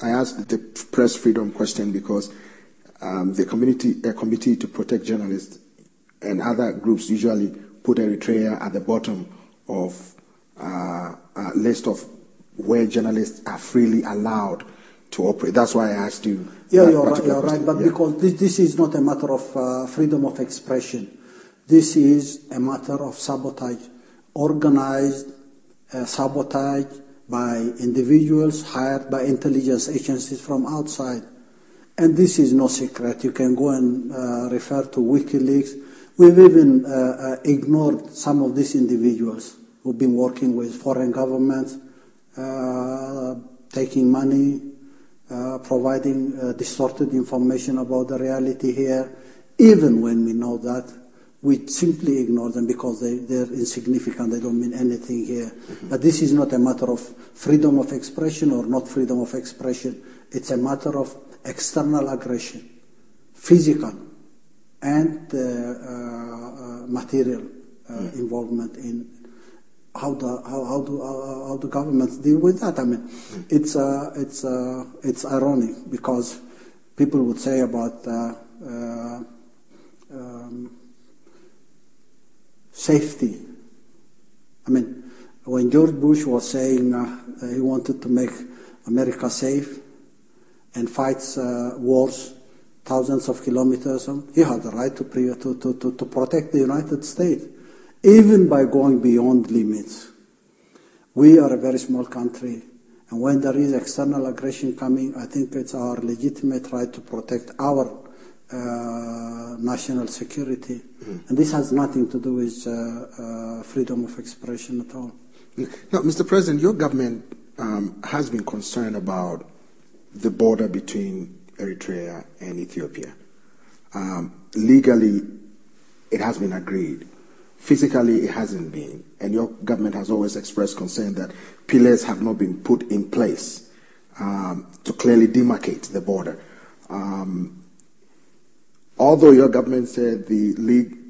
I asked the press freedom question because the Committee to Protect Journalists and other groups usually put Eritrea at the bottom of a list of where journalists are freely allowed to operate. That's why I asked you. Yeah, you're right. But because this is not a matter of freedom of expression. This is a matter of sabotage, organized sabotage by individuals hired by intelligence agencies from outside. And this is no secret. You can go and refer to WikiLeaks. We've even ignored some of these individuals who've been working with foreign governments, taking money, providing distorted information about the reality here. Even when we know that, we simply ignore them because they're insignificant, they don't mean anything here. Mm-hmm. But this is not a matter of freedom of expression or not freedom of expression. It's a matter of external aggression, physical and material involvement in how the governments deal with that. I mean, it's ironic because people would say about safety. I mean, when George Bush was saying he wanted to make America safe and fights wars thousands of kilometers, he had the right to protect the United States, even by going beyond limits. We are a very small country, and when there is external aggression coming, I think it's our legitimate right to protect our national security. And this has nothing to do with freedom of expression at all. Now, Mr. President, your government has been concerned about the border between Eritrea and Ethiopia. Legally, it has been agreed. Physically, it hasn't been. And your government has always expressed concern that pillars have not been put in place to clearly demarcate the border. Although your government said the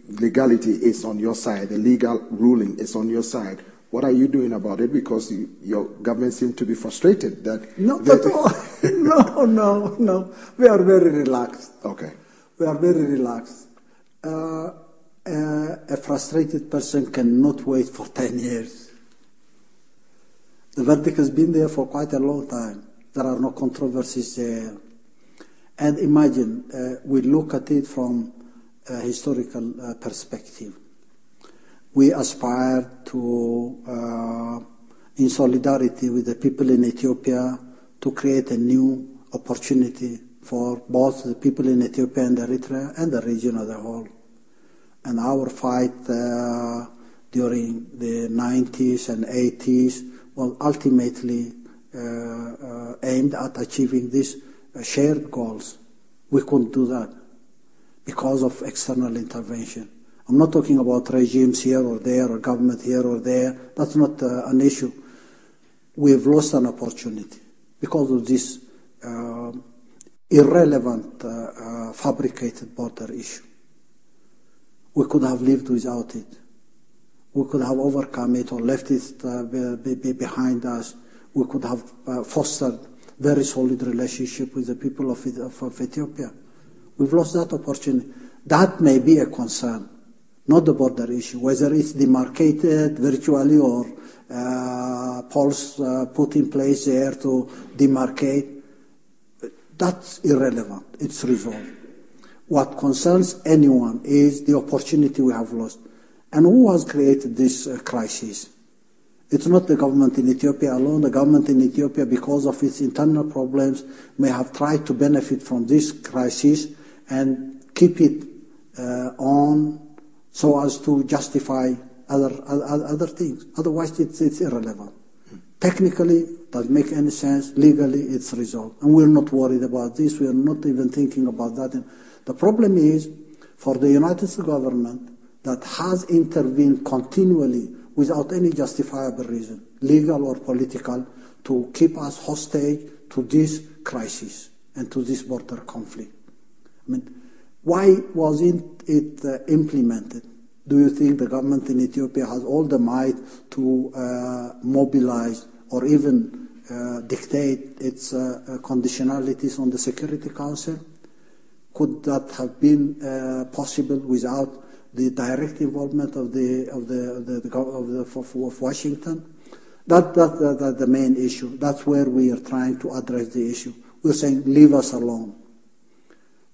legality is on your side, the legal ruling is on your side, what are you doing about it? Because your government seems to be frustrated that... Not at all. No. We are very relaxed. Okay. We are very relaxed. A frustrated person cannot wait for 10 years. The verdict has been there for quite a long time. There are no controversies there. And imagine, we look at it from a historical perspective. We aspire to, in solidarity with the people in Ethiopia, to create a new opportunity for both the people in Ethiopia and Eritrea and the region as a whole. And our fight during the 90s and 80s was ultimately aimed at achieving these shared goals. We couldn't do that because of external intervention. I'm not talking about regimes here or there or government here or there. That's not an issue. We've lost an opportunity because of this irrelevant fabricated border issue. We could have lived without it. We could have overcome it or left it behind us. We could have fostered very solid relationship with the people of Ethiopia. We've lost that opportunity. That may be a concern, not the border issue, whether it's demarcated virtually or poles put in place there to demarcate. That's irrelevant. It's resolved. What concerns anyone is the opportunity we have lost. And who has created this crisis? It's not the government in Ethiopia alone. The government in Ethiopia, because of its internal problems, may have tried to benefit from this crisis and keep it on so as to justify other things. Otherwise, it's irrelevant. Technically, it doesn't make any sense. Legally, it's resolved. And we're not worried about this. We're not even thinking about that. The problem is for the United States government that has intervened continually without any justifiable reason, legal or political, to keep us hostage to this crisis and to this border conflict. I mean, why wasn't it implemented? Do you think the government in Ethiopia has all the might to mobilize or even dictate its conditionalities on the Security Council? Could that have been possible without the direct involvement of Washington? That's the main issue. That's where we are trying to address the issue. We're saying, leave us alone.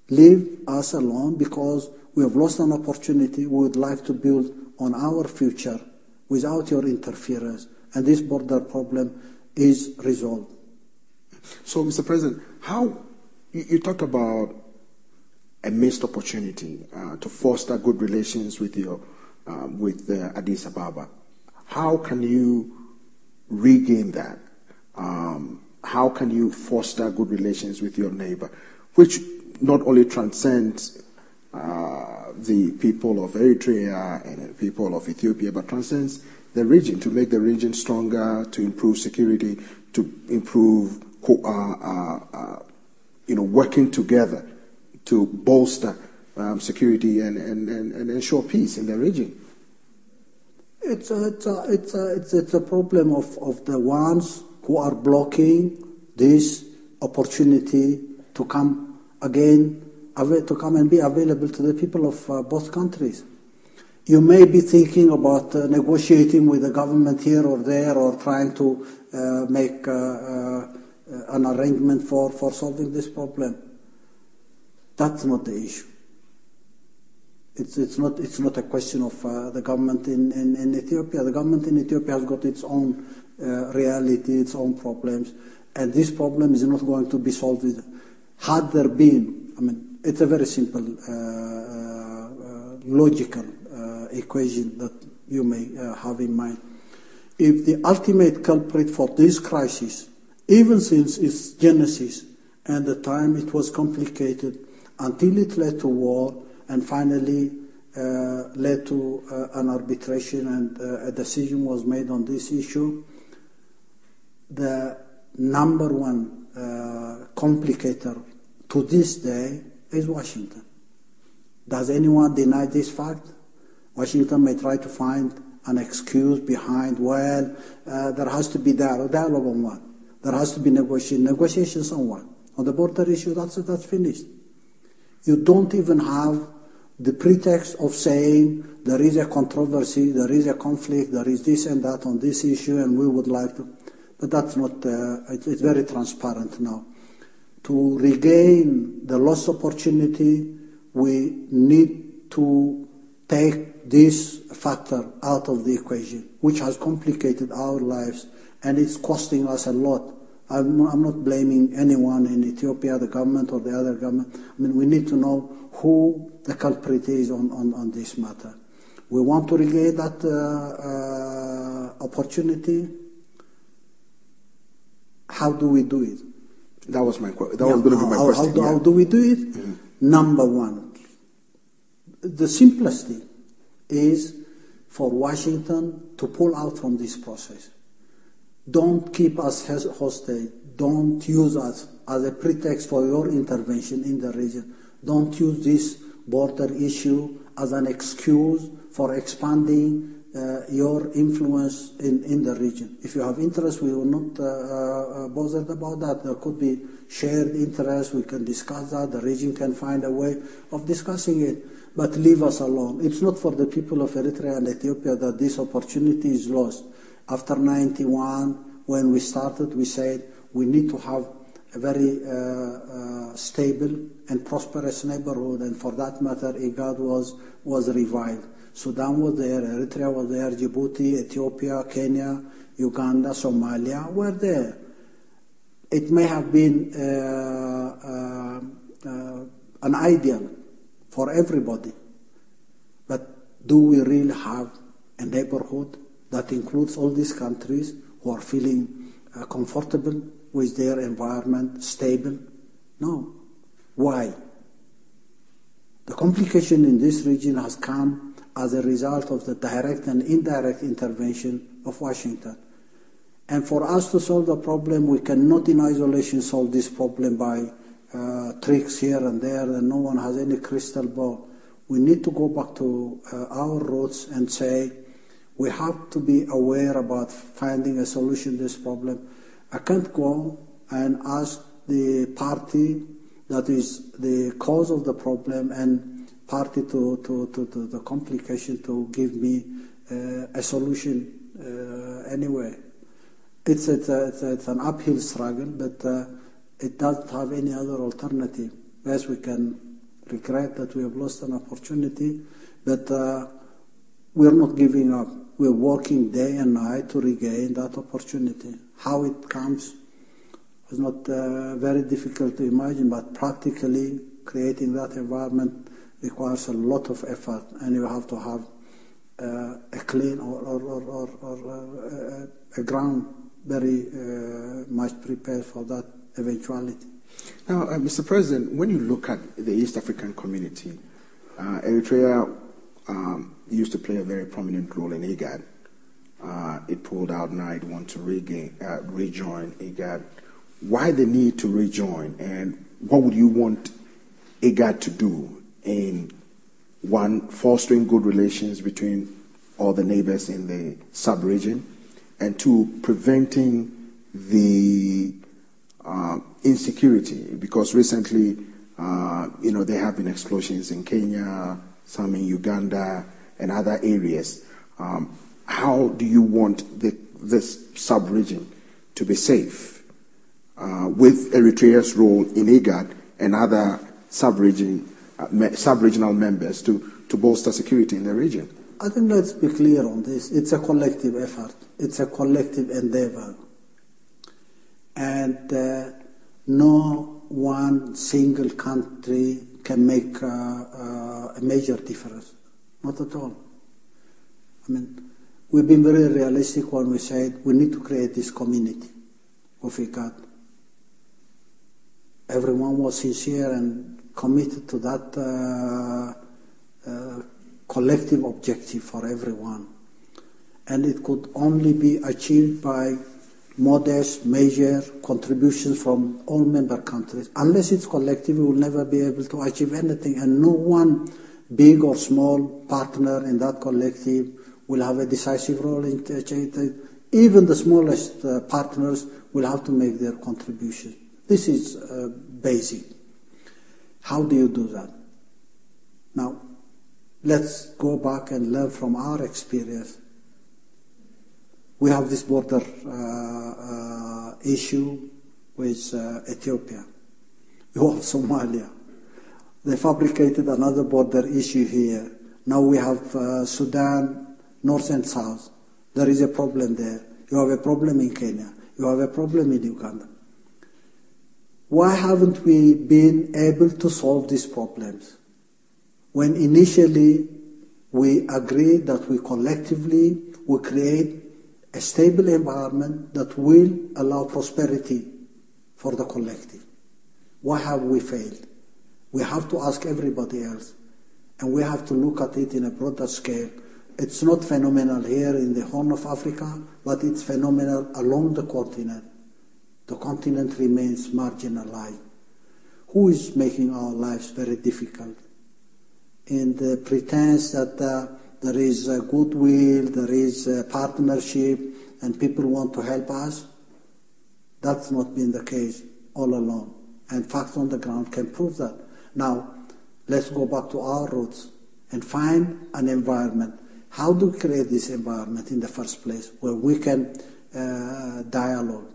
Leave us alone because we have lost an opportunity. We would like to build on our future without your interference. And this border problem is resolved. So, Mr. President, how you talked about a missed opportunity to foster good relations with Addis Ababa. How can you regain that? How can you foster good relations with your neighbor, which not only transcends the people of Eritrea and the people of Ethiopia, but transcends the region, to make the region stronger, to improve security, to improve, working together to bolster security and ensure peace in the region? It's a problem of the ones who are blocking this opportunity to come again, to come and be available to the people of both countries. You may be thinking about negotiating with the government here or there, or trying to make an arrangement for solving this problem. That's not the issue. It's not a question of the government in Ethiopia. The government in Ethiopia has got its own reality, its own problems, and this problem is not going to be solved. Had there been, it's a very simple, logical equation that you may have in mind. If the ultimate culprit for this crisis, even since its genesis and the time it was complicated until it led to war and finally led to an arbitration and a decision was made on this issue, the number one complicator to this day is Washington. Does anyone deny this fact? Washington may try to find an excuse behind, there has to be dialogue on what? There has to be negotiations on what? On the border issue, that's finished. You don't even have the pretext of saying there is a controversy, there is a conflict, there is this and that on this issue, and we would like to. But that's not, it's very transparent now. To regain the lost opportunity, we need to take this factor out of the equation, which has complicated our lives, and it's costing us a lot. I'm not blaming anyone in Ethiopia, the government or the other government. We need to know who the culprit is on this matter. We want to regain that opportunity. How do we do it? That was my question. That was going to be my question. How do we do it? Mm-hmm. Number one, the simplest thing is for Washington to pull out from this process. Don't keep us hostage. Don't use us as a pretext for your intervention in the region. Don't use this border issue as an excuse for expanding your influence in the region. If you have interest, we will not bothered about that. There could be shared interest. We can discuss that. The region can find a way of discussing it. But leave us alone. It's not for the people of Eritrea and Ethiopia that this opportunity is lost. After 91, when we started, we said we need to have a very stable and prosperous neighborhood, and for that matter, IGAD was revived. Sudan was there, Eritrea was there, Djibouti, Ethiopia, Kenya, Uganda, Somalia were there. It may have been an ideal for everybody, but do we really have a neighborhood that includes all these countries who are feeling comfortable with their environment, stable? No. Why? The complication in this region has come as a result of the direct and indirect intervention of Washington. And for us to solve the problem, we cannot in isolation solve this problem by tricks here and there, and no one has any crystal ball. We need to go back to our roots and say, we have to be aware about finding a solution to this problem. I can't go and ask the party that is the cause of the problem and party to the complication to give me a solution anyway. It's an uphill struggle, but it doesn't have any other alternative. Yes, we can regret that we have lost an opportunity, but we're not giving up. We're working day and night to regain that opportunity. How it comes is not very difficult to imagine, but practically creating that environment requires a lot of effort, and you have to have a clean or a ground very much prepared for that eventuality. Now, Mr. President, when you look at the East African community, Eritrea used to play a very prominent role in IGAD. It pulled out now, it wants to rejoin IGAD. Why the need to rejoin, and what would you want IGAD to do in, one, fostering good relations between all the neighbors in the sub-region, and two, preventing the insecurity? Because recently, there have been explosions in Kenya, some in Uganda, and other areas. How do you want this sub-region to be safe with Eritrea's role in IGAD and other sub-regional members to bolster security in the region? I think let's be clear on this. It's a collective effort. It's a collective endeavor. And no one single country can make a major difference. Not at all. I mean, we've been very realistic when we said we need to create this community of IGAD. Everyone was sincere and committed to that collective objective for everyone. And it could only be achieved by modest, major contributions from all member countries. Unless it's collective, we will never be able to achieve anything. And no one big or small partner in that collective will have a decisive role in achieving. Even the smallest partners will have to make their contribution. This is basic. How do you do that? Now, let's go back and learn from our experience. We have this border issue with Ethiopia. You have Somalia. They fabricated another border issue here. Now we have Sudan, north and south. There is a problem there. You have a problem in Kenya. You have a problem in Uganda. Why haven't we been able to solve these problems? When initially we agreed that we collectively will create a stable environment that will allow prosperity for the collective. Why have we failed? We have to ask everybody else, and we have to look at it in a broader scale. It's not phenomenal here in the Horn of Africa, but it's phenomenal along the continent. The continent remains marginalized. Who is making our lives very difficult? In the pretense that there is goodwill, there is partnership, and people want to help us. That's not been the case all along. And facts on the ground can prove that. Now, let's go back to our roots and find an environment. How do we create this environment in the first place where we can dialogue?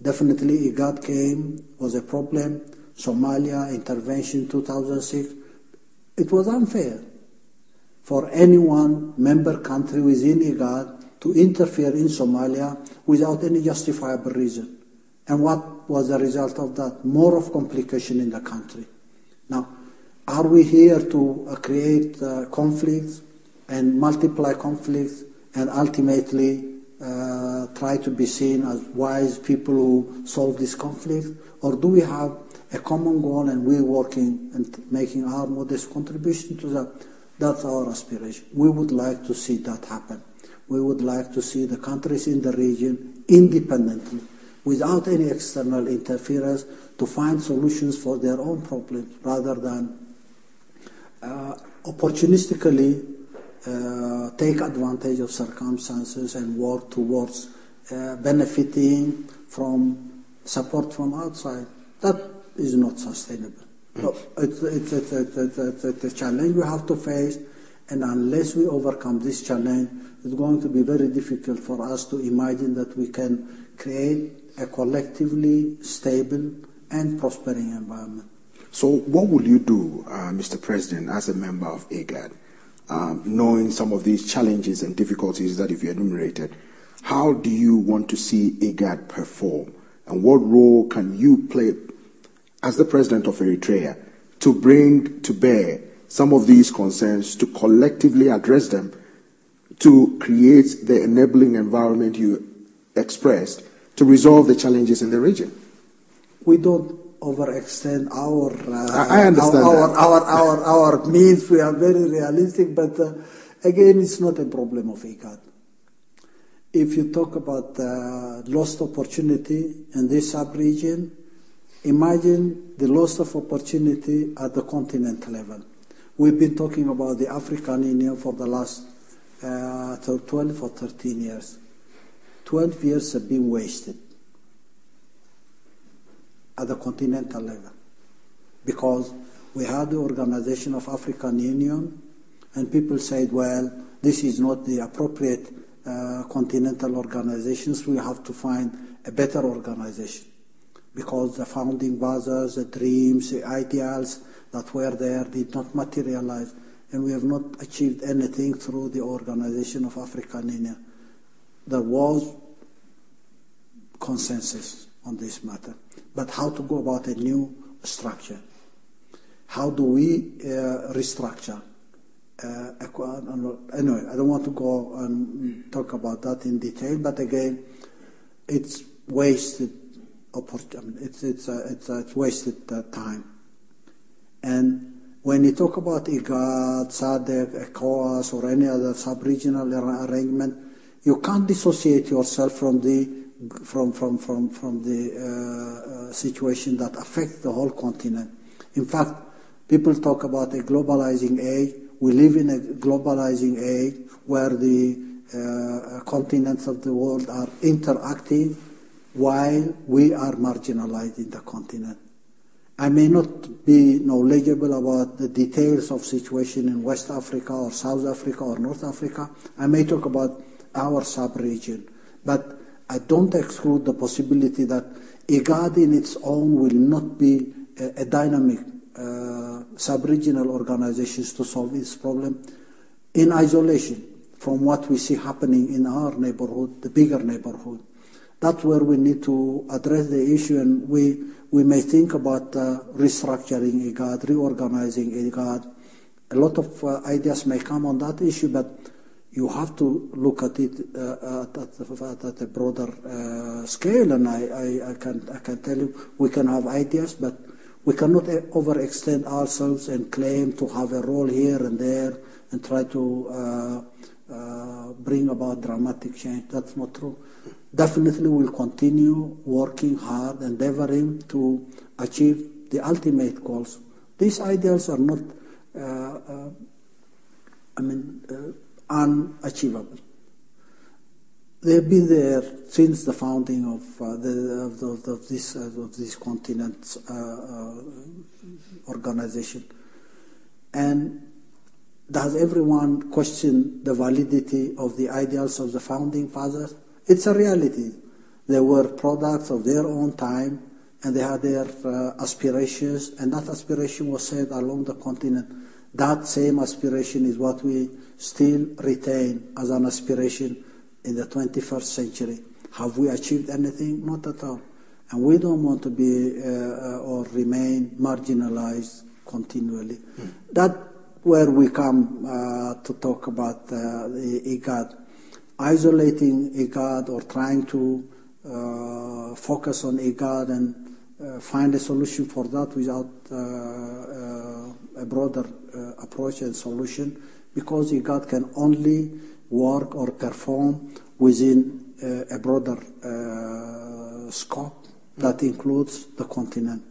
Definitely IGAD came, was a problem. Somalia, intervention 2006. It was unfair for any one member country within IGAD to interfere in Somalia without any justifiable reason. And what was the result of that? More of complication in the country. Now, are we here to create conflicts and multiply conflicts and ultimately try to be seen as wise people who solve this conflict? Or do we have a common goal and we're working and making our modest contribution to that? That's our aspiration. We would like to see that happen. We would like to see the countries in the region independently, without any external interference, to find solutions for their own problems rather than opportunistically take advantage of circumstances and work towards benefiting from support from outside. That is not sustainable. So it's a challenge we have to face, and unless we overcome this challenge, it's going to be very difficult for us to imagine that we can create a collectively stable and prospering environment. So what will you do, Mr. President, as a member of IGAD, knowing some of these challenges and difficulties that you've enumerated? How do you want to see IGAD perform? And what role can you play as the President of Eritrea to bring to bear some of these concerns, to collectively address them, to create the enabling environment you expressed to resolve the challenges in the region? We don't overextend our I understand our means. We are very realistic, but again, it's not a problem of IGAD. If you talk about lost opportunity in this sub-region, imagine the loss of opportunity at the continental level. We've been talking about the African Union for the last 12 or 13 years. 12 years have been wasted at the continental level because we had the Organization of African Union, and people said, well, this is not the appropriate continental organizations. We have to find a better organization because the founding fathers, the dreams, the ideals that were there did not materialize, and we have not achieved anything through the Organization of African Union. There was consensus on this matter, but how to go about a new structure? How do we restructure? Anyway, I don't want to go and talk about that in detail, but again, it's wasted opportunity. It's wasted time. And when you talk about IGAD, SADC, ECOWAS, or any other sub-regional arrangement, you can't dissociate yourself from the situation that affects the whole continent. In fact, people talk about a globalizing age. We live in a globalizing age where the continents of the world are interactive while we are marginalized in the continent. I may not be knowledgeable about the details of situation in West Africa or South Africa or North Africa. I may talk about our sub-region, but I don't exclude the possibility that IGAD in its own will not be a dynamic sub-regional organizations to solve this problem in isolation from what we see happening in our neighborhood, the bigger neighborhood. That's where we need to address the issue, and we may think about restructuring IGAD, reorganizing IGAD. A lot of ideas may come on that issue, but you have to look at it at a broader scale, and I can tell you we can have ideas, but we cannot overextend ourselves and claim to have a role here and there and try to bring about dramatic change. That's not true. Definitely we'll continue working hard, endeavoring to achieve the ultimate goals. These ideals are not, unachievable. They've been there since the founding of this continent's organization. And does everyone question the validity of the ideals of the founding fathers? It's a reality. They were products of their own time, and they had their aspirations, and that aspiration was set along the continent. That same aspiration is what we still retain as an aspiration in the 21st century. Have we achieved anything? Not at all. And we don't want to be or remain marginalized continually. That's where we come to talk about the IGAD. Isolating IGAD or trying to focus on IGAD and find a solution for that without a broader approach and solution, because IGAD can only work or perform within a broader scope that includes the continent.